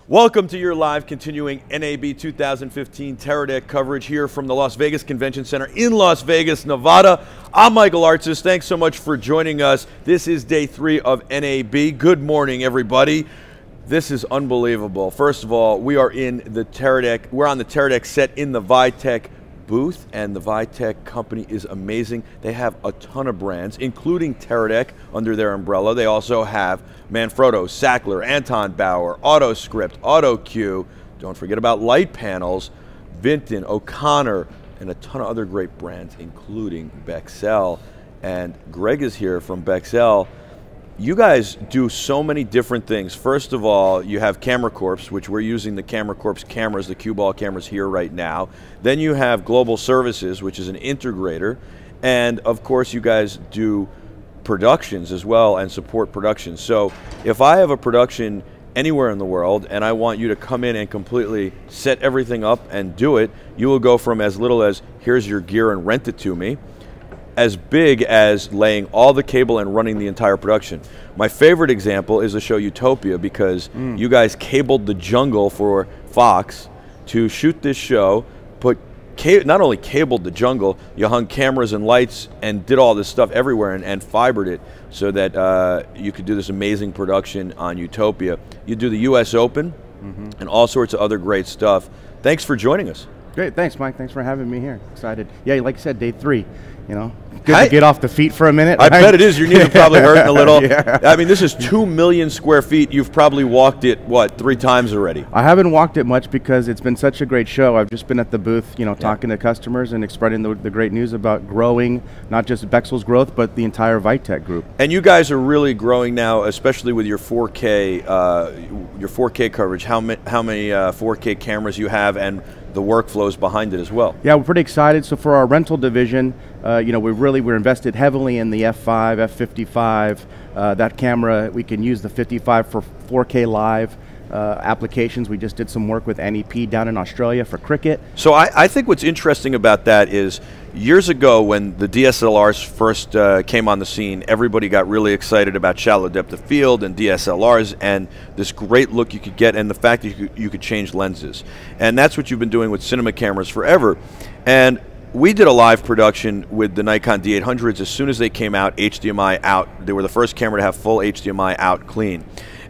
Welcome to your live continuing NAB 2015 Teradek coverage here from the Las Vegas Convention Center in Las Vegas, Nevada. I'm Michael Artsis. Thanks so much for joining us. This is day 3 of NAB. Good morning, everybody. This is unbelievable. First of all, we are in the Teradek. We're on the Teradek set in the Vitec booth, and the Vitec company is amazing. They have a ton of brands, including Teradek under their umbrella. They also have Manfrotto, Sackler, Anton Bauer, Autoscript, Autocue. Don't forget about light panels, Vinton, O'Connor, and a ton of other great brands, including Bexel. And Greg is here from Bexel. You guys do so many different things. First of all, you have Camera Corps, which we're using the Camera Corps cameras, the cue ball cameras here right now. Then you have Global Services, which is an integrator. And of course, you guys do productions as well and support productions. So if I have a production anywhere in the world and I want you to come in and completely set everything up and do it, you will go from as little as, here's your gear and rent it to me, as big as laying all the cable and running the entire production. My favorite example is the show Utopia, because you guys cabled the jungle for Fox to shoot this show, not only cabled the jungle, you hung cameras and lights and did all this stuff everywhere and fibered it so that you could do this amazing production on Utopia. You do the US Open and all sorts of other great stuff. Thanks for joining us. Great, thanks Mike, thanks for having me here. Excited. Yeah, like you said, day 3, you know. Good to get off the feet for a minute. I bet it is. Your knees are probably hurting a little. Yeah. I mean, this is 2 million square feet. You've probably walked it, what, 3 times already? I haven't walked it much because it's been such a great show. I've just been at the booth, you know, talking to customers and spreading the great news about growing, not just Bexel's growth, but the entire Vitec Group. And you guys are really growing now, especially with your 4K coverage. How many 4K cameras you have and the workflows behind it as well? Yeah, we're pretty excited. So for our rental division, you know, we're invested heavily in the F5, F55. That camera, we can use the 55 for 4K live applications. We just did some work with NAB down in Australia for cricket. So I think what's interesting about that is, years ago when the DSLRs first came on the scene, everybody got really excited about shallow depth of field and DSLRs and this great look you could get and the fact that you could change lenses. And that's what you've been doing with cinema cameras forever. And we did a live production with the Nikon D800s as soon as they came out, HDMI out. They were the first camera to have full HDMI out clean.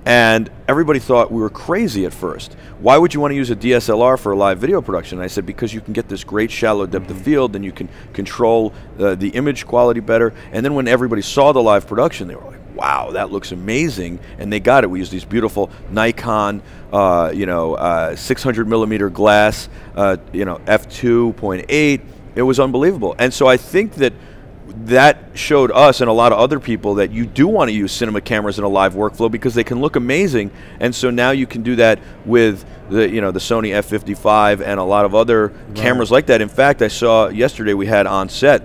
And everybody thought we were crazy at first. Why would you want to use a DSLR for a live video production? And I said, because you can get this great shallow depth of field and you can control the image quality better. And then when everybody saw the live production, they were like, wow, that looks amazing. And they got it. We used these beautiful Nikon, 600 millimeter glass, f2.8. It was unbelievable. And so I think that showed us and a lot of other people that you do want to use cinema cameras in a live workflow because they can look amazing. And so now you can do that with the Sony F55 and a lot of other cameras like that. In fact, I saw yesterday we had on set,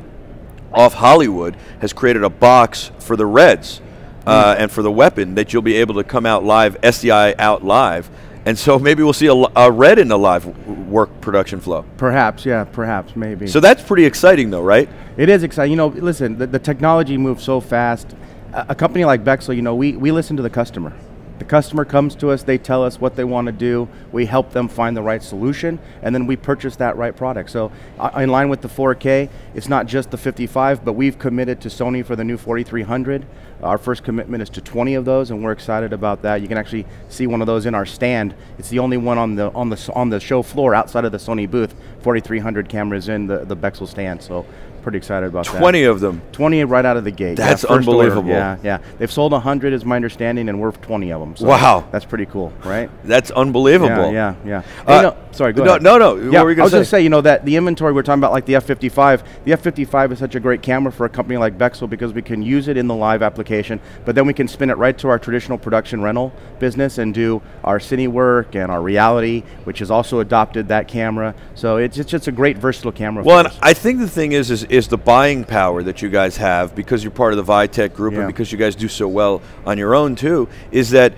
Off Hollywood has created a box for the Reds and for the weapon that you'll be able to come out live, SDI out live. And so maybe we'll see a Red in the live work production flow. Perhaps, yeah, perhaps, maybe. So that's pretty exciting though, right? It is exciting. You know, listen, the technology moves so fast. A company like Bexel, you know, we listen to the customer. The customer comes to us, they tell us what they want to do, we help them find the right solution, and then we purchase that right product. So in line with the 4K, it's not just the 55, but we've committed to Sony for the new 4300. Our first commitment is to 20 of those, and we're excited about that. You can actually see one of those in our stand. It's the only one on the show floor outside of the Sony booth. 4300 cameras in the Bexel stand, so pretty excited about that. 20 of them. 20 right out of the gate. That's unbelievable. Yeah, yeah. They've sold 100 is my understanding, and we're 20 of them. So wow. That's pretty cool, right? That's unbelievable. Yeah, yeah, yeah. Hey, sorry, go ahead. No. Yeah, what were you going to say? I was going to say, you know, that the inventory we're talking about, like the F55, the F55 is such a great camera for a company like Bexel because we can use it in the live application, but then we can spin it right to our traditional production rental business and do our cine work and our reality, which has also adopted that camera. So it's just a great versatile camera. Well, and I think the thing is is the buying power that you guys have, because you're part of the Vitec Group and because you guys do so well on your own too, is that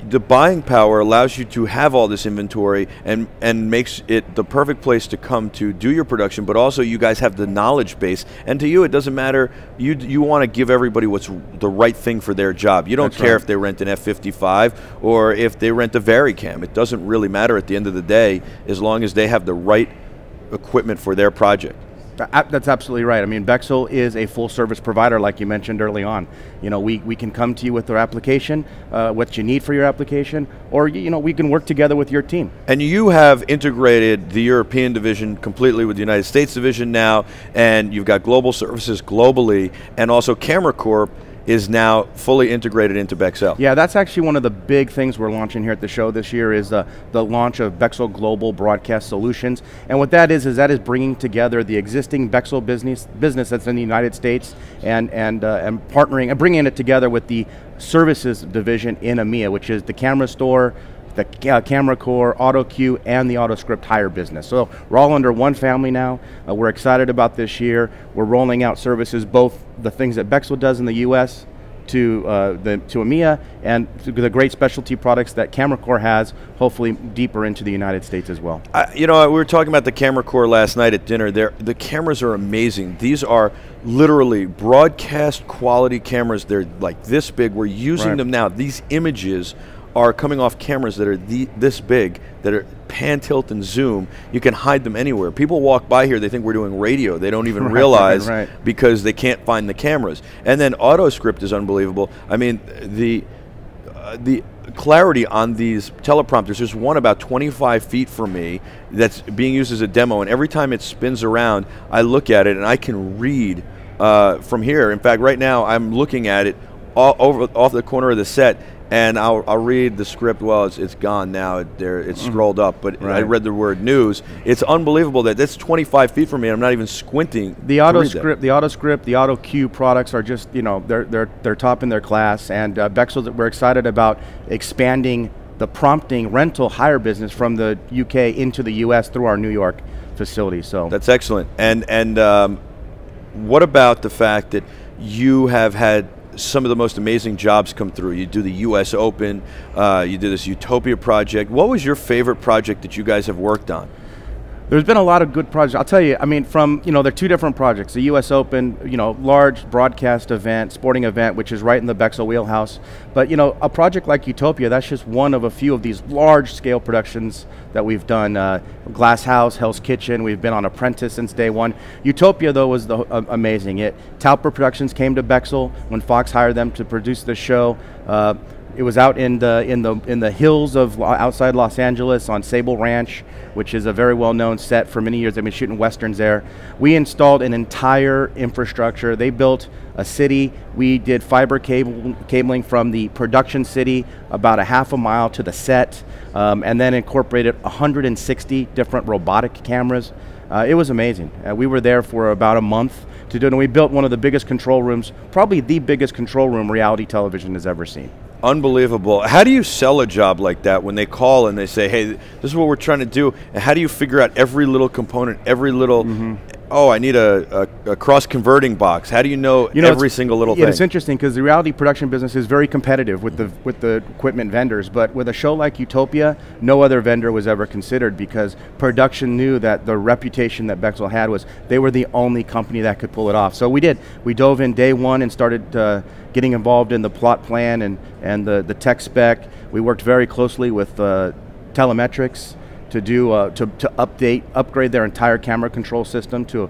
the buying power allows you to have all this inventory and makes it the perfect place to come to do your production, but also you guys have the knowledge base, and to you it doesn't matter, you want to give everybody what's the right thing for their job. You don't care if they rent an F55 or if they rent a Varicam. It doesn't really matter at the end of the day, as long as they have the right equipment for their project. That's absolutely right. I mean, Bexel is a full service provider, like you mentioned early on. You know, we can come to you with our application, what you need for your application, or you know, we can work together with your team. And you have integrated the European division completely with the United States division now, and you've got global services globally, and also Camera Corp is now fully integrated into Bexel. Yeah, that's actually one of the big things we're launching here at the show this year, is the launch of Bexel Global Broadcast Solutions. And what that is that is bringing together the existing Bexel business that's in the United States and partnering and bringing it together with the services division in EMEA, which is the camera store, the Camera Core, Autocue, and the Autoscript Hire business. So we're all under one family now. We're excited about this year. We're rolling out services, both the things that Bexel does in the US to EMEA, and the great specialty products that Camera Core has, hopefully deeper into the United States as well. You know, we were talking about the Camera Core last night at dinner. The cameras are amazing. These are literally broadcast quality cameras. They're like this big. We're using them now. These images are coming off cameras that are this big, that are pan, tilt, and zoom. You can hide them anywhere. People walk by here, they think we're doing radio. They don't even realize because they can't find the cameras. And then Autoscript is unbelievable. I mean, the clarity on these teleprompters, there's one about 25 feet from me that's being used as a demo, and every time it spins around, I look at it and I can read from here. In fact, right now I'm looking at it off the corner of the set, and I'll read the script. Well, it's gone now. It's scrolled up, but I read the word news. It's unbelievable that that's 25 feet from me, and I'm not even squinting. The Autoscript, the Autocue products are just, you know, they're top in their class, and Bexel, we're excited about expanding the prompting rental hire business from the UK into the US through our New York facility. So that's excellent. And what about the fact that you have had some of the most amazing jobs come through? You do the US Open, you did this Utopia project. What was your favorite project that you guys have worked on? There's been a lot of good projects. I'll tell you, I mean, they're two different projects. The US Open, you know, large broadcast event, sporting event, which is right in the Bexel wheelhouse. But, you know, a project like Utopia, that's just one of a few of these large scale productions that we've done. Glass House, Hell's Kitchen, we've been on Apprentice since day one. Utopia, though, was amazing. Talper Productions came to Bexel when Fox hired them to produce the show. It was out in the hills of outside Los Angeles on Sable Ranch, which is a very well-known set for many years. They've been shooting westerns there. We installed an entire infrastructure. They built a city. We did fiber cabling from the production city about a half a mile to the set, and then incorporated 160 different robotic cameras. It was amazing. We were there for about a month to do it, and we built one of the biggest control rooms, probably the biggest control room reality television has ever seen. Unbelievable. How do you sell a job like that when they call and they say, hey, this is what we're trying to do, and how do you figure out every little component, every little, oh, I need a cross-converting box. How do you know every single little thing? It's interesting because the reality production business is very competitive with the equipment vendors, but with a show like Utopia, no other vendor was ever considered because production knew that the reputation that Bexel had was they were the only company that could pull it off. So we did. We dove in day one and started getting involved in the plot plan and the tech spec. We worked very closely with telemetrics to do upgrade their entire camera control system to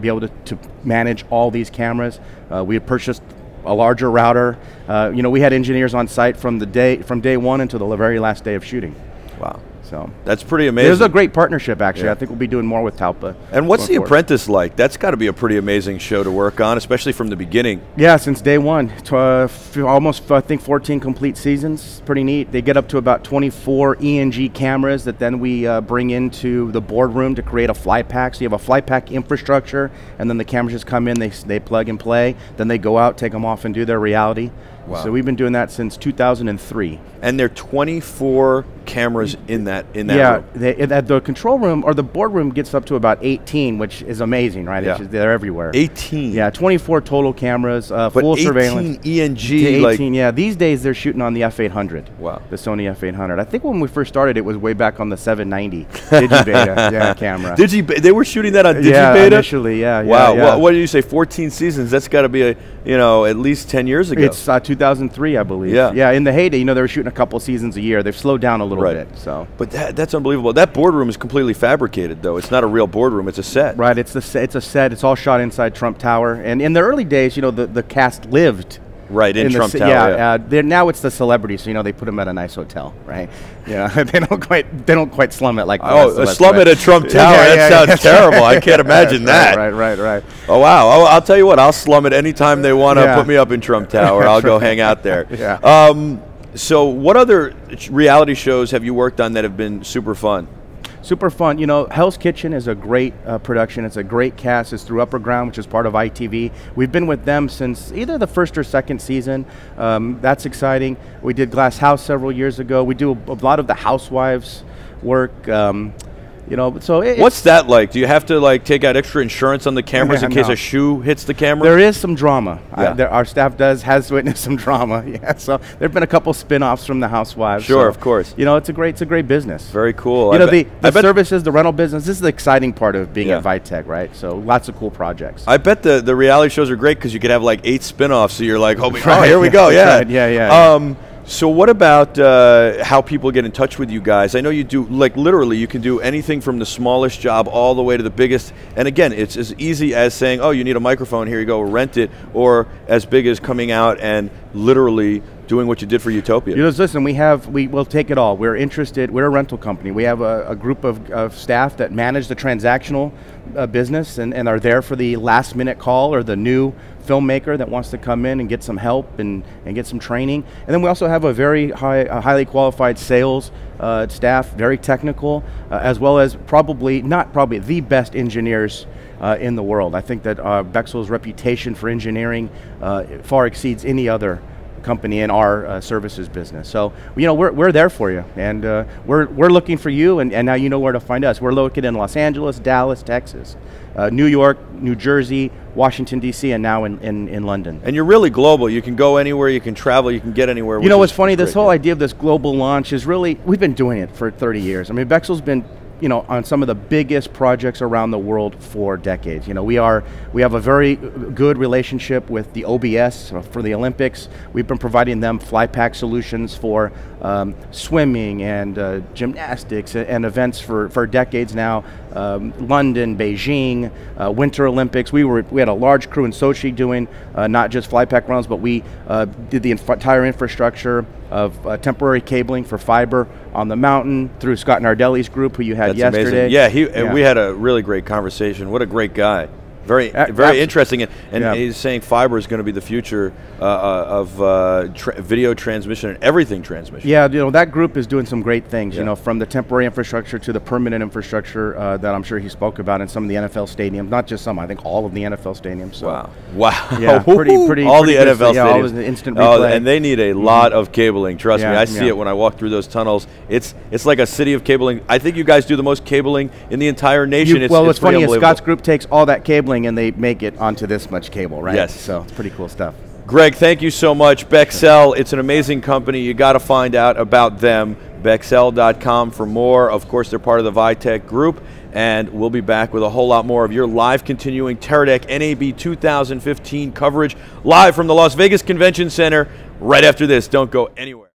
be able to manage all these cameras. We had purchased a larger router. You know, we had engineers on site from day one until the very last day of shooting. Wow. So that's pretty amazing. It was a great partnership, actually. I think we'll be doing more with Talpa. And what's The Apprentice like? That's got to be a pretty amazing show to work on, especially from the beginning. Yeah, since day one. Almost, I think, 14 complete seasons. Pretty neat. They get up to about 24 ENG cameras that then we bring into the boardroom to create a fly pack. So you have a fly pack infrastructure, and then the cameras just come in, they plug and play. Then they go out, take them off, and do their reality. Wow. So we've been doing that since 2003. And they're 24 cameras in that room. The control room or the boardroom gets up to about 18, which is amazing, right? Yeah. They're everywhere. 18. Yeah, 24 total cameras, full 18 surveillance. ENG. 18, yeah. These days they're shooting on the F800. Wow. The Sony F800. I think when we first started, it was way back on the 790 Digibeta camera. They were shooting that on Digibeta? Yeah, initially, yeah. Wow. Yeah. What did you say? 14 seasons. That's got to be at least 10 years ago. It's 2003, I believe. Yeah. Yeah. In the heyday, they were shooting a couple seasons a year. They've slowed down a little bit. So. But that's unbelievable. That boardroom is completely fabricated, though. It's not a real boardroom. It's a set. Right. It's a set. It's all shot inside Trump Tower. And in the early days, the cast lived. Right, in Trump Tower. Yeah. Now it's the celebrities, so they put them at a nice hotel, right? Yeah, they don't quite slum it like. A slum at a Trump Tower. That sounds terrible. I can't imagine that. Right. Oh wow! I'll tell you what. I'll slum it anytime they want to put me up in Trump Tower. I'll go hang out there. Yeah. So, what other reality shows have you worked on that have been super fun? Super fun. Hell's Kitchen is a great production. It's a great cast. It's through Upper Ground, which is part of ITV. We've been with them since either the first or second season. That's exciting. We did Glass House several years ago. We do a lot of the Housewives work. So what's that like? Do you have to take out extra insurance on the cameras in case a shoe hits the camera? There is some drama. Yeah. Our staff has witnessed some drama. Yeah. So there've been a couple spin-offs from the Housewives. Sure, so, of course. It's a great business. Very cool. The services, the rental business. This is the exciting part of being at Vitec, right? So lots of cool projects. I bet the reality shows are great because you could have 8 spin-offs. So you're like, oh, here we go. Yeah. Right. Yeah. So what about how people get in touch with you guys? I know you do, literally, you can do anything from the smallest job all the way to the biggest. And again, it's as easy as saying, oh, you need a microphone, here you go, rent it, or as big as coming out and literally doing what you did for Utopia. Listen, we'll take it all. We're interested. We're a rental company. We have a group of staff that manage the transactional business and are there for the last minute call or the new filmmaker that wants to come in and get some help and get some training. And then we also have a very highly qualified sales staff, very technical, as well as not probably the best engineers in the world. I think that Bexel's reputation for engineering far exceeds any other company in our services business. So we're there for you, and we're looking for you, and now you know where to find us. We're located in Los Angeles, Dallas, Texas, New York, New Jersey, Washington D.C., and now in London. And you're really global. You can go anywhere, you can travel, you can get anywhere. What's funny, this whole idea of this global launch is really, we've been doing it for 30 years. I mean, Bexel's been on some of the biggest projects around the world for decades. We have a very good relationship with the OBS for the Olympics. We've been providing them fly pack solutions for swimming and gymnastics and events for decades now. London, Beijing, Winter Olympics. We had a large crew in Sochi doing not just fly pack runs, but we did the entire infrastructure of temporary cabling for fiber on the mountain through Scott Nardelli's group, who you had yesterday. Amazing. Yeah, we had a really great conversation. What a great guy. Very interesting, and he's saying fiber is going to be the future of video transmission and everything transmission. Yeah, that group is doing some great things. From the temporary infrastructure to the permanent infrastructure that I'm sure he spoke about in some of the NFL stadiums. Not just some, I think all of the NFL stadiums. So. Wow. Yeah, pretty. All the NFL stadiums. Yeah, all the instant replay. And they need a lot of cabling. Trust me, I see it when I walk through those tunnels. It's like a city of cabling. I think you guys do the most cabling in the entire nation. What's funny is Scott's group takes all that cabling and they make it onto this much cable, right? Yes. So it's pretty cool stuff. Greg, thank you so much. Bexel, it's an amazing company. You got to find out about them. Bexel.com for more. Of course, they're part of the Vitec Group, and we'll be back with a whole lot more of your live continuing Teradek NAB 2015 coverage live from the Las Vegas Convention Center right after this. Don't go anywhere.